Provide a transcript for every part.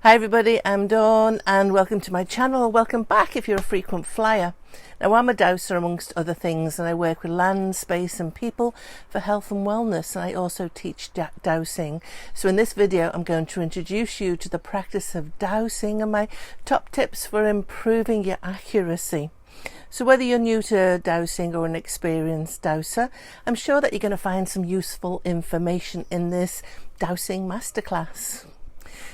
Hi everybody, I'm Dawn and welcome to my channel. Welcome back if you're a frequent flyer. Now I'm a dowser amongst other things, and I work with land, space and people for health and wellness, and I also teach dowsing. So in this video I'm going to introduce you to the practice of dowsing and my top tips for improving your accuracy. So whether you're new to dowsing or an experienced dowser, I'm sure that you're going to find some useful information in this dowsing masterclass.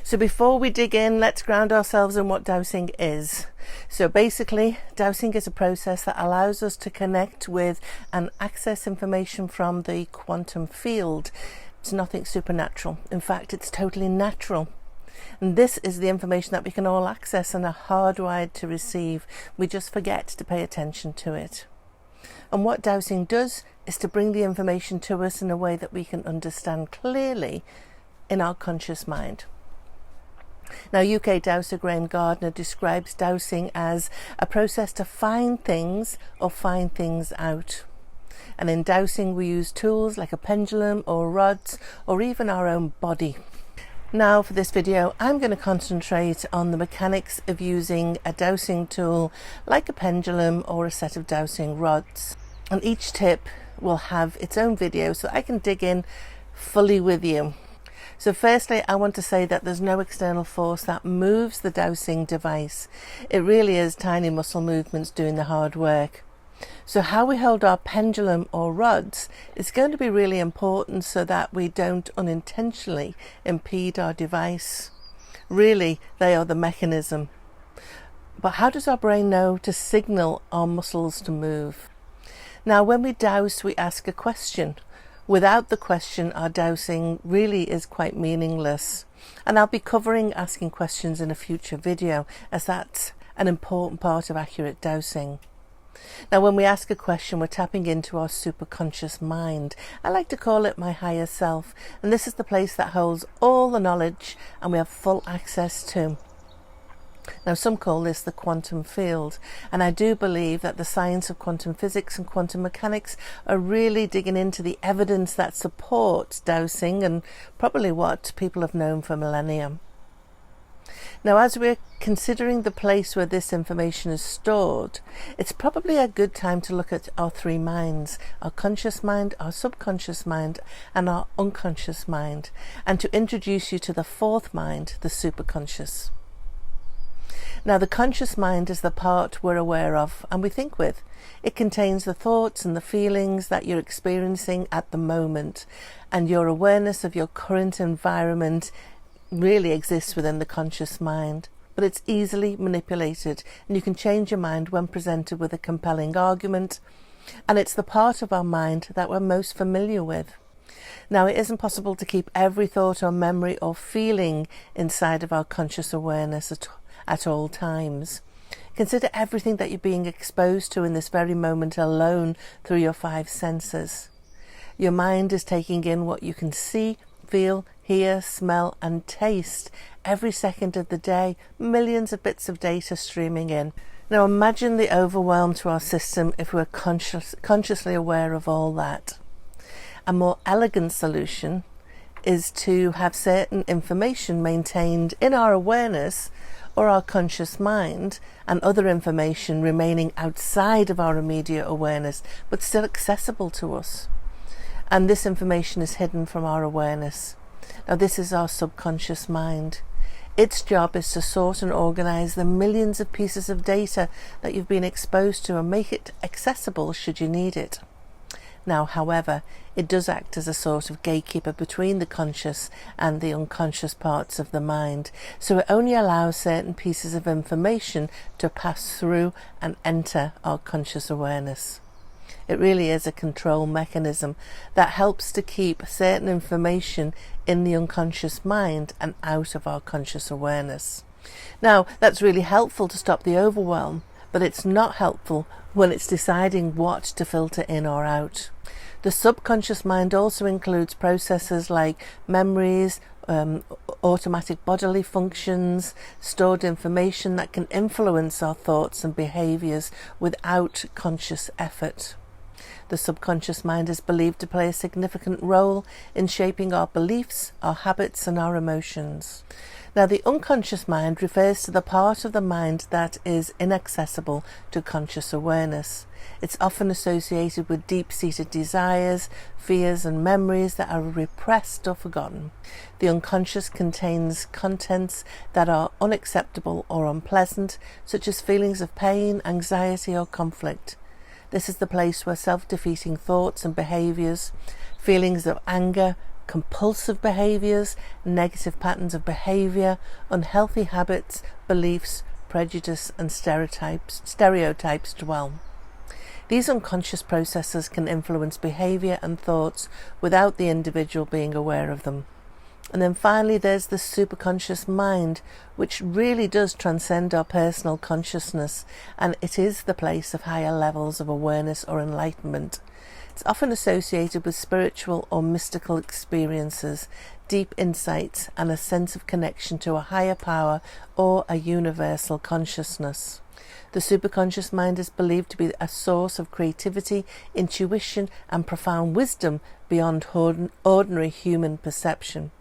So before we dig in, let's ground ourselves in what dowsing is. So basically, dowsing is a process that allows us to connect with and access information from the quantum field. It's nothing supernatural. In fact, it's totally natural. And this is the information that we can all access and are hardwired to receive. We just forget to pay attention to it. And what dowsing does is to bring the information to us in a way that we can understand clearly in our conscious mind. Now, UK dowser Graham Gardner describes dowsing as a process to find things or find things out. And in dowsing we use tools like a pendulum or rods or even our own body. Now for this video I'm going to concentrate on the mechanics of using a dowsing tool like a pendulum or a set of dowsing rods. And each tip will have its own video so I can dig in fully with you. So firstly, I want to say that there's no external force that moves the dowsing device. It really is tiny muscle movements doing the hard work. So how we hold our pendulum or rods is going to be really important so that we don't unintentionally impede our device. Really, they are the mechanism. But how does our brain know to signal our muscles to move? Now, when we dowse, we ask a question. Without the question, our dowsing really is quite meaningless. And I'll be covering asking questions in a future video, as that's an important part of accurate dowsing. Now, when we ask a question, we're tapping into our superconscious mind. I like to call it my higher self. And this is the place that holds all the knowledge and we have full access to. Now, some call this the quantum field, and I do believe that the science of quantum physics and quantum mechanics are really digging into the evidence that supports dowsing and probably what people have known for millennia. Now, as we're considering the place where this information is stored, it's probably a good time to look at our three minds: our conscious mind, our subconscious mind, and our unconscious mind, and to introduce you to the fourth mind, the superconscious. Now, the conscious mind is the part we're aware of and we think with. It contains the thoughts and the feelings that you're experiencing at the moment, and your awareness of your current environment really exists within the conscious mind. But it's easily manipulated, and you can change your mind when presented with a compelling argument, and it's the part of our mind that we're most familiar with. Now, it isn't possible to keep every thought or memory or feeling inside of our conscious awareness at all times. Consider everything that you're being exposed to in this very moment alone through your five senses. Your mind is taking in what you can see, feel, hear, smell and taste every second of the day, millions of bits of data streaming in. Now imagine the overwhelm to our system if we're consciously aware of all that. A more elegant solution is to have certain information maintained in our awareness or our conscious mind, and other information remaining outside of our immediate awareness but still accessible to us. And this information is hidden from our awareness. Now, this is our subconscious mind. Its job is to sort and organize the millions of pieces of data that you've been exposed to and make it accessible should you need it. Now, however, it does act as a sort of gatekeeper between the conscious and the unconscious parts of the mind, so it only allows certain pieces of information to pass through and enter our conscious awareness. It really is a control mechanism that helps to keep certain information in the unconscious mind and out of our conscious awareness. Now, that's really helpful to stop the overwhelm, but it's not helpful when it's deciding what to filter in or out. The subconscious mind also includes processes like memories, automatic bodily functions, stored information that can influence our thoughts and behaviours without conscious effort. The subconscious mind is believed to play a significant role in shaping our beliefs, our habits and our emotions. Now, the unconscious mind refers to the part of the mind that is inaccessible to conscious awareness. It's often associated with deep-seated desires, fears and memories that are repressed or forgotten. The unconscious contains contents that are unacceptable or unpleasant, such as feelings of pain, anxiety or conflict. This is the place where self-defeating thoughts and behaviours, feelings of anger, compulsive behaviours, negative patterns of behaviour, unhealthy habits, beliefs, prejudice and stereotypes dwell. These unconscious processes can influence behaviour and thoughts without the individual being aware of them. And then finally there's the superconscious mind, which really does transcend our personal consciousness, and it is the place of higher levels of awareness or enlightenment. It's often associated with spiritual or mystical experiences, deep insights and a sense of connection to a higher power or a universal consciousness. The superconscious mind is believed to be a source of creativity, intuition and profound wisdom beyond ordinary human perception.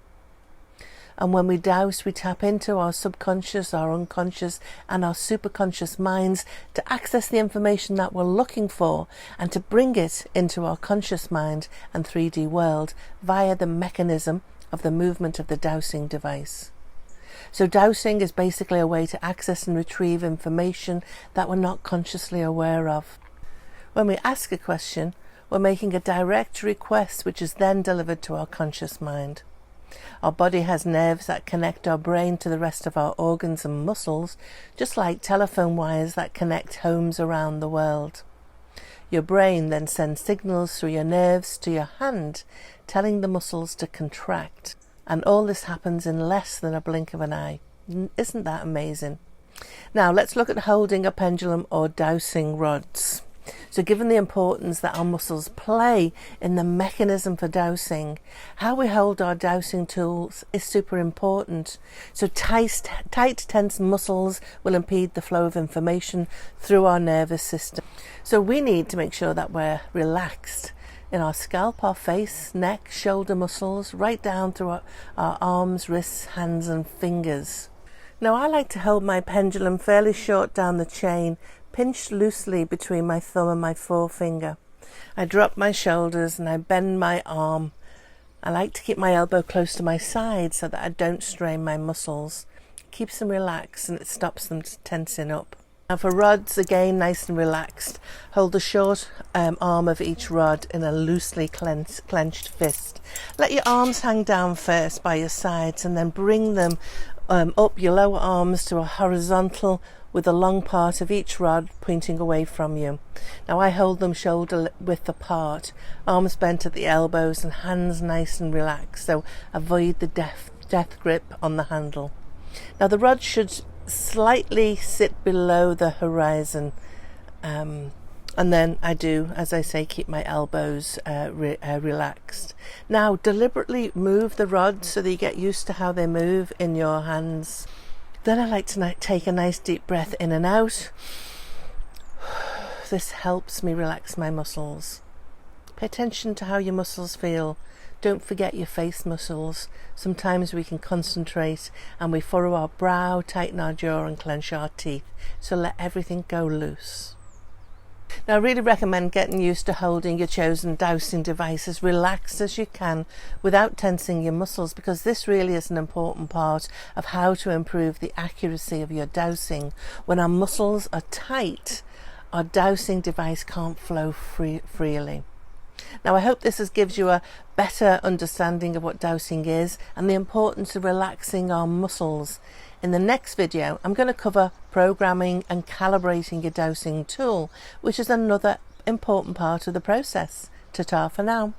And when we dowse, we tap into our subconscious, our unconscious and our superconscious minds to access the information that we're looking for and to bring it into our conscious mind and 3D world via the mechanism of the movement of the dowsing device. So dowsing is basically a way to access and retrieve information that we're not consciously aware of. When we ask a question, we're making a direct request which is then delivered to our conscious mind. Our body has nerves that connect our brain to the rest of our organs and muscles, just like telephone wires that connect homes around the world. Your brain then sends signals through your nerves to your hand, telling the muscles to contract. And all this happens in less than a blink of an eye. Isn't that amazing? Now let's look at holding a pendulum or dowsing rods. So given the importance that our muscles play in the mechanism for dowsing, how we hold our dowsing tools is super important. So tight, tense muscles will impede the flow of information through our nervous system. So we need to make sure that we're relaxed in our scalp, our face, neck, shoulder muscles, right down through our arms, wrists, hands and fingers. Now I like to hold my pendulum fairly short down the chain, pinched loosely between my thumb and my forefinger. I drop my shoulders and I bend my arm. I like to keep my elbow close to my side so that I don't strain my muscles. It keeps them relaxed and it stops them tensing up. Now for rods, again nice and relaxed. Hold the short arm of each rod in a loosely clenched fist. Let your arms hang down first by your sides and then bring them up your lower arms to a horizontal with the long part of each rod pointing away from you. Now I hold them shoulder width apart, arms bent at the elbows and hands nice and relaxed, so avoid the death grip on the handle. Now the rod should slightly sit below the horizon, and then I do, as I say, keep my elbows relaxed. Now deliberately move the rod so that you get used to how they move in your hands. Then I like to take a nice deep breath in and out. This helps me relax my muscles. Pay attention to how your muscles feel. Don't forget your face muscles. Sometimes we can concentrate and we furrow our brow, tighten our jaw and clench our teeth. So let everything go loose. Now I really recommend getting used to holding your chosen dowsing device as relaxed as you can without tensing your muscles, because this really is an important part of how to improve the accuracy of your dowsing. When our muscles are tight, our dowsing device can't flow freely. Now I hope this gives you a better understanding of what dowsing is and the importance of relaxing our muscles. In the next video I'm going to cover programming and calibrating your dowsing tool, which is another important part of the process. Ta-ta for now.